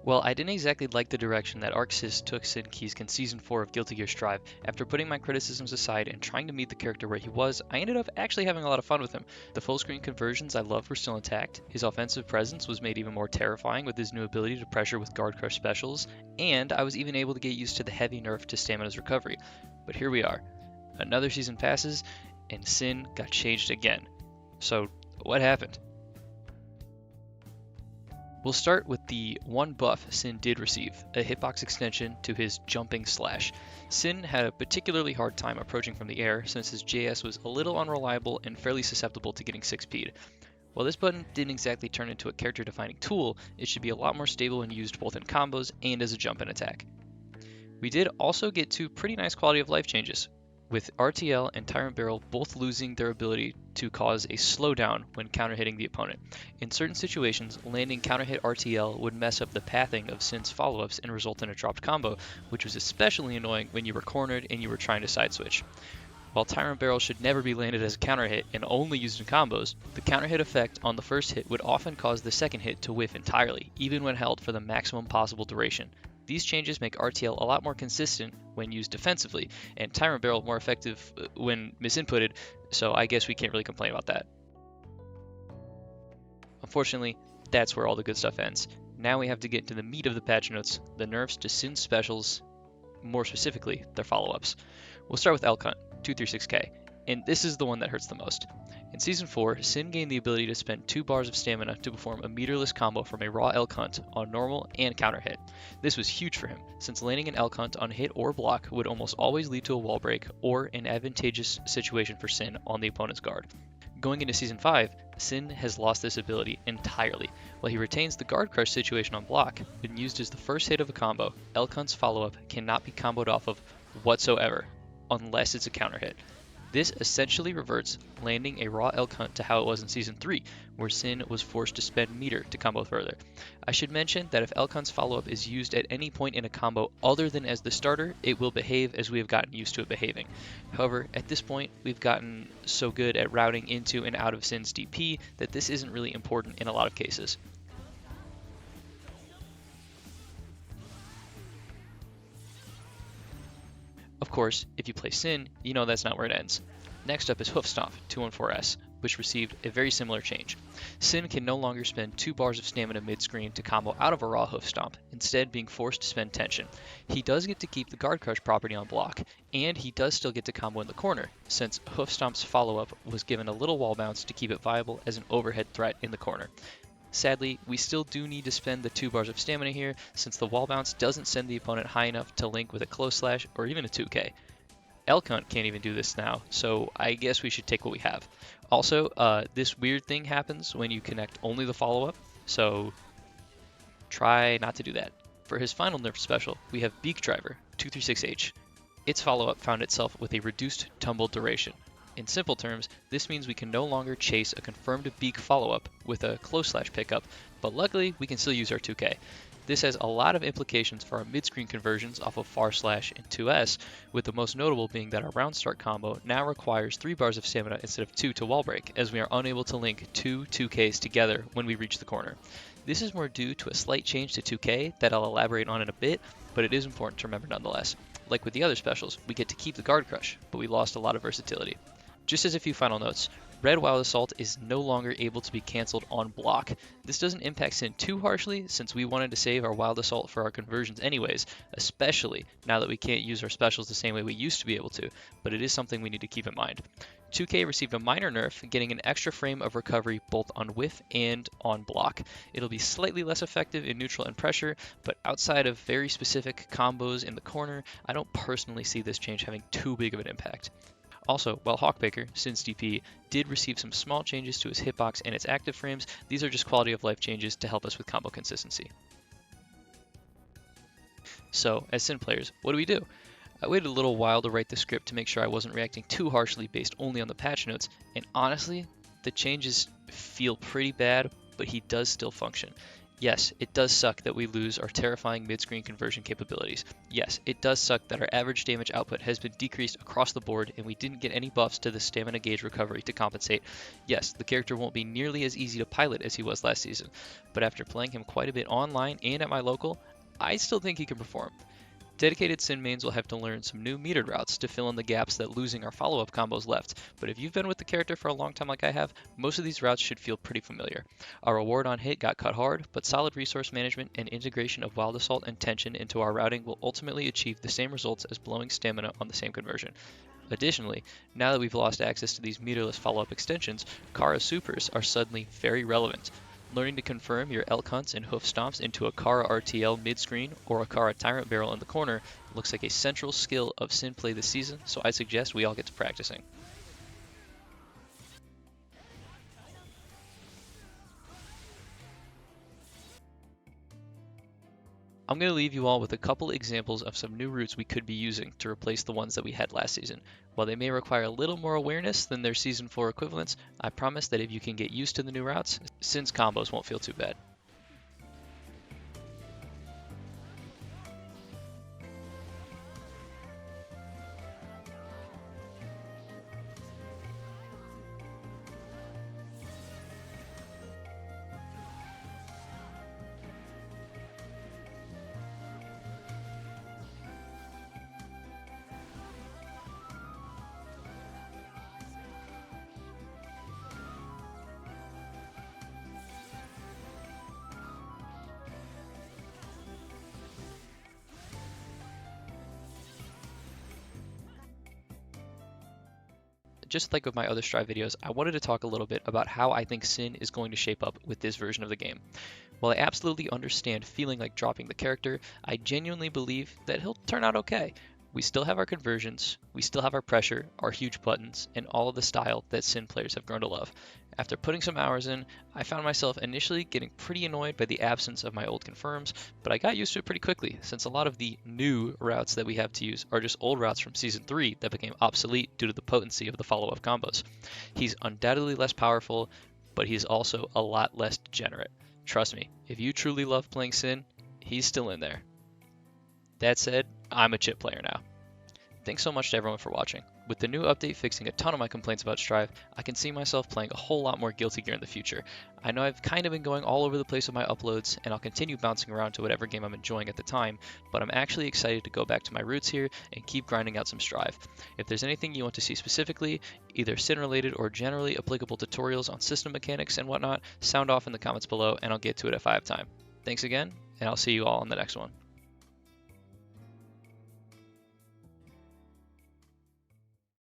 Well, I didn't exactly like the direction that ArcSys took Sin Kiske in Season 4 of Guilty Gear Strive. After putting my criticisms aside and trying to meet the character where he was, I ended up actually having a lot of fun with him. The full screen conversions I loved were still intact, his offensive presence was made even more terrifying with his new ability to pressure with guard crush specials, and I was even able to get used to the heavy nerf to Stamina's recovery. But here we are. Another season passes, and Sin got changed again. So, what happened? We'll start with the one buff Sin did receive, a hitbox extension to his jumping slash. Sin had a particularly hard time approaching from the air since his JS was a little unreliable and fairly susceptible to getting 6P'd. While this button didn't exactly turn into a character-defining tool, it should be a lot more stable when used both in combos and as a jump-in attack. We did also get two pretty nice quality of life changes, with RTL and Tyrant Barrel both losing their ability to cause a slowdown when counter-hitting the opponent. In certain situations, landing counter-hit RTL would mess up the pathing of Sin's follow-ups and result in a dropped combo, which was especially annoying when you were cornered and you were trying to side switch. While Tyrant Barrel should never be landed as a counter hit and only used in combos, the counter hit effect on the first hit would often cause the second hit to whiff entirely, even when held for the maximum possible duration. These changes make RTL a lot more consistent when used defensively, and Tyrant Barrel more effective when misinputted, so I guess we can't really complain about that. Unfortunately, that's where all the good stuff ends. Now we have to get into the meat of the patch notes, the nerfs to Sin specials, more specifically, their follow-ups. We'll start with Elk Hunt, 236k, and this is the one that hurts the most. In Season 4, Sin gained the ability to spend 2 bars of stamina to perform a meterless combo from a raw Elk Hunt on normal and counter hit. This was huge for him, since landing an Elk Hunt on hit or block would almost always lead to a wall break or an advantageous situation for Sin on the opponent's guard. Going into Season 5, Sin has lost this ability entirely. While he retains the guard crush situation on block, when used as the first hit of a combo, Elk Hunt's follow-up cannot be comboed off of whatsoever, unless it's a counter hit. This essentially reverts landing a raw Elk Hunt to how it was in Season 3, where Sin was forced to spend meter to combo further. I should mention that if Elk Hunt's follow-up is used at any point in a combo other than as the starter, it will behave as we have gotten used to it behaving. However, at this point, we've gotten so good at routing into and out of Sin's DP that this isn't really important in a lot of cases. Of course, if you play Sin, you know that's not where it ends. Next up is Hoof Stomp, 214S, which received a very similar change. Sin can no longer spend 2 bars of stamina mid-screen to combo out of a raw Hoof Stomp, instead being forced to spend tension. He does get to keep the guard crush property on block, and he does still get to combo in the corner, since Hoof Stomp's follow-up was given a little wall bounce to keep it viable as an overhead threat in the corner. Sadly, we still do need to spend the 2 bars of stamina here, since the wall bounce doesn't send the opponent high enough to link with a close slash or even a 2k. Elk Hunt can't even do this now, so I guess we should take what we have. Also, this weird thing happens when you connect only the follow-up, so try not to do that. For his final nerf special, we have Beak Driver, 236H. Its follow-up found itself with a reduced tumble duration. In simple terms, this means we can no longer chase a confirmed Beak follow-up with a close slash pickup, but luckily we can still use our 2k. This has a lot of implications for our mid-screen conversions off of far slash and 2s, with the most notable being that our round start combo now requires 3 bars of stamina instead of 2 to wall break, as we are unable to link two 2ks together when we reach the corner. This is more due to a slight change to 2k that I'll elaborate on in a bit, but it is important to remember nonetheless. Like with the other specials, we get to keep the guard crush, but we lost a lot of versatility. Just as a few final notes, Red Wild Assault is no longer able to be cancelled on block. This doesn't impact Sin too harshly since we wanted to save our Wild Assault for our conversions anyways, especially now that we can't use our specials the same way we used to be able to, but it is something we need to keep in mind. 2K received a minor nerf, getting an extra frame of recovery both on whiff and on block. It'll be slightly less effective in neutral and pressure, but outside of very specific combos in the corner, I don't personally see this change having too big of an impact. Also, while Hawkbaker, Sin's DP, did receive some small changes to his hitbox and its active frames, these are just quality of life changes to help us with combo consistency. So, as Sin players, what do? I waited a little while to write the script to make sure I wasn't reacting too harshly based only on the patch notes, and honestly, the changes feel pretty bad, but he does still function. Yes, it does suck that we lose our terrifying mid-screen conversion capabilities. Yes, it does suck that our average damage output has been decreased across the board and we didn't get any buffs to the stamina gauge recovery to compensate. Yes, the character won't be nearly as easy to pilot as he was last season, but after playing him quite a bit online and at my local, I still think he can perform. Dedicated Sin mains will have to learn some new metered routes to fill in the gaps that losing our follow-up combos left, but if you've been with the character for a long time like I have, most of these routes should feel pretty familiar. Our reward on hit got cut hard, but solid resource management and integration of Wild Assault and Tension into our routing will ultimately achieve the same results as blowing stamina on the same conversion. Additionally, now that we've lost access to these meterless follow-up extensions, Kara supers are suddenly very relevant. Learning to confirm your Elk Hunts and Hoof Stomps into a Kara RTL mid-screen or a Kara Tyrant Barrel in the corner looks like a central skill of Sin play this season, so I suggest we all get to practicing. I'm going to leave you all with a couple examples of some new routes we could be using to replace the ones that we had last season. While they may require a little more awareness than their Season 4 equivalents, I promise that if you can get used to the new routes, Sin's combos won't feel too bad. Just like with my other Strive videos, I wanted to talk a little bit about how I think Sin is going to shape up with this version of the game. While I absolutely understand feeling like dropping the character, I genuinely believe that he'll turn out okay. We still have our conversions, we still have our pressure, our huge buttons, and all of the style that Sin players have grown to love. After putting some hours in, I found myself initially getting pretty annoyed by the absence of my old confirms, but I got used to it pretty quickly since a lot of the new routes that we have to use are just old routes from Season 3 that became obsolete due to the potency of the follow-up combos. He's undoubtedly less powerful, but he's also a lot less degenerate. Trust me, if you truly love playing Sin, he's still in there. That said, I'm a chip player now. Thanks so much to everyone for watching. With the new update fixing a ton of my complaints about Strive, I can see myself playing a whole lot more Guilty Gear in the future. I know I've kind of been going all over the place with my uploads, and I'll continue bouncing around to whatever game I'm enjoying at the time, but I'm actually excited to go back to my roots here and keep grinding out some Strive. If there's anything you want to see specifically, either Sin related or generally applicable tutorials on system mechanics and whatnot, sound off in the comments below and I'll get to it if I have time. Thanks again, and I'll see you all on the next one.